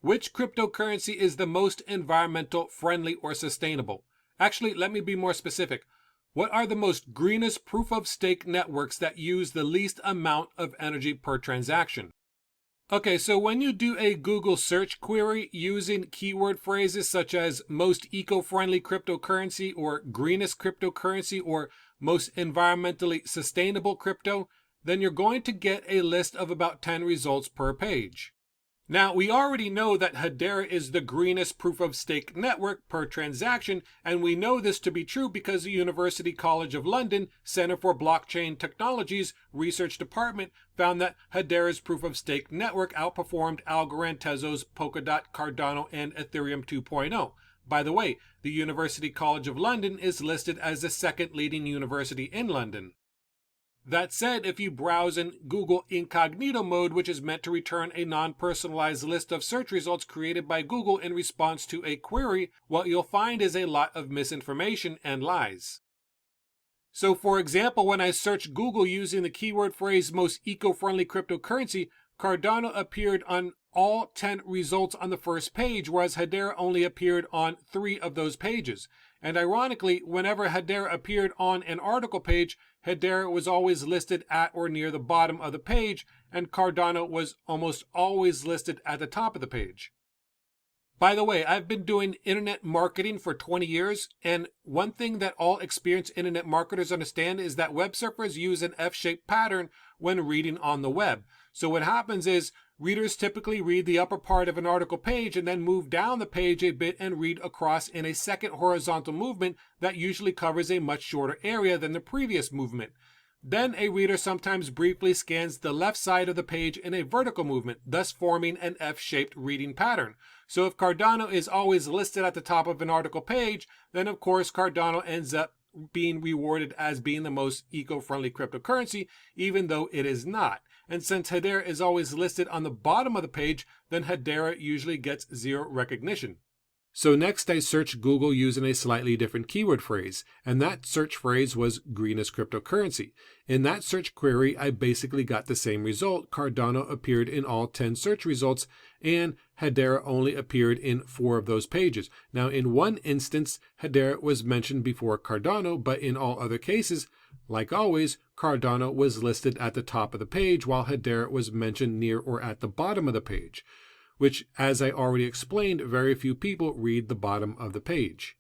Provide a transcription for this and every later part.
Which cryptocurrency is the most environmental friendly or sustainable? Actually, let me be more specific. What are the most greenest proof-of-stake networks that use the least amount of energy per transaction? Okay, so when you do a Google search query using keyword phrases such as most eco-friendly cryptocurrency or greenest cryptocurrency or most environmentally sustainable crypto, then you're going to get a list of about 10 results per page. Now, we already know that Hedera is the greenest proof-of-stake network per transaction, and we know this to be true because the University College of London Center for Blockchain Technologies Research Department found that Hedera's proof-of-stake network outperformed Algorand, Tezos, Polkadot, Cardano, and Ethereum 2.0. By the way, the University College of London is listed as the second leading university in London. That said, if you browse in Google Incognito mode, which is meant to return a non-personalized list of search results created by Google in response to a query, what you'll find is a lot of misinformation and lies. So for example, when I searched Google using the keyword phrase most eco-friendly cryptocurrency, Cardano appeared on all 10 results on the first page, whereas Hedera only appeared on 3 of those pages. And ironically, whenever Hedera appeared on an article page, Hedera was always listed at or near the bottom of the page, and Cardano was almost always listed at the top of the page. By the way, I've been doing internet marketing for 20 years, and one thing that all experienced internet marketers understand is that web surfers use an F-shaped pattern when reading on the web. So what happens is readers typically read the upper part of an article page and then move down the page a bit and read across in a second horizontal movement that usually covers a much shorter area than the previous movement. Then a reader sometimes briefly scans the left side of the page in a vertical movement, thus forming an F-shaped reading pattern. So if Cardano is always listed at the top of an article page, then of course Cardano ends up being rewarded as being the most eco-friendly cryptocurrency, even though it is not. And since Hedera is always listed on the bottom of the page, then Hedera usually gets zero recognition. So next I searched Google using a slightly different keyword phrase, and that search phrase was greenest cryptocurrency. In that search query, I basically got the same result. Cardano appeared in all 10 search results, and Hedera only appeared in 4 of those pages. Now, in one instance, Hedera was mentioned before Cardano, but in all other cases, like always, Cardano was listed at the top of the page, while Hedera was mentioned near or at the bottom of the page, which, as I already explained, very few people read the bottom of the page.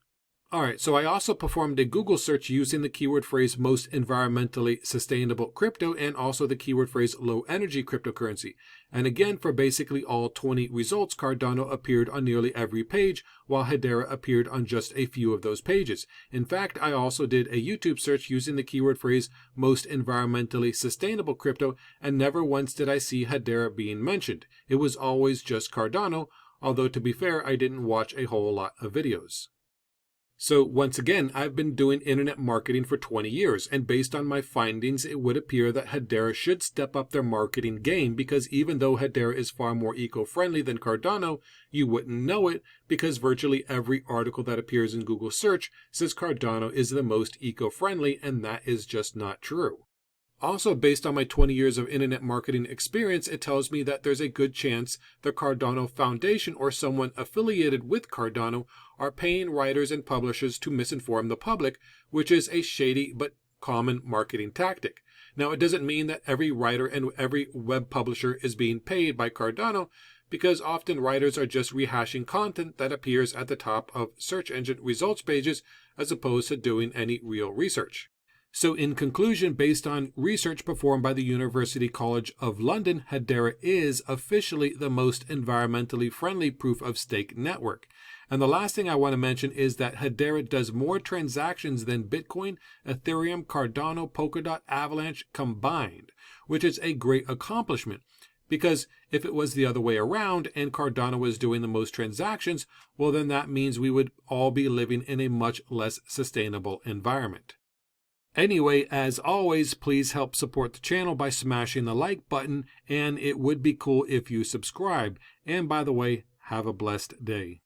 Alright, so I also performed a Google search using the keyword phrase most environmentally sustainable crypto and also the keyword phrase low energy cryptocurrency. And again, for basically all 20 results, Cardano appeared on nearly every page, while Hedera appeared on just a few of those pages. In fact, I also did a YouTube search using the keyword phrase most environmentally sustainable crypto, and never once did I see Hedera being mentioned. It was always just Cardano, although to be fair, I didn't watch a whole lot of videos. So once again, I've been doing internet marketing for 20 years, and based on my findings, it would appear that Hedera should step up their marketing game, because even though Hedera is far more eco-friendly than Cardano, you wouldn't know it because virtually every article that appears in Google search says Cardano is the most eco-friendly, and that is just not true. Also, based on my 20 years of internet marketing experience, it tells me that there's a good chance the Cardano Foundation or someone affiliated with Cardano are paying writers and publishers to misinform the public, which is a shady but common marketing tactic. Now, it doesn't mean that every writer and every web publisher is being paid by Cardano, because often writers are just rehashing content that appears at the top of search engine results pages as opposed to doing any real research. So in conclusion, based on research performed by the University College of London, Hedera is officially the most environmentally friendly proof-of-stake network. And the last thing I want to mention is that Hedera does more transactions than Bitcoin, Ethereum, Cardano, Polkadot, Avalanche combined, which is a great accomplishment. Because if it was the other way around and Cardano was doing the most transactions, well then that means we would all be living in a much less sustainable environment. Anyway, as always, please help support the channel by smashing the like button, and it would be cool if you subscribe. And by the way, have a blessed day.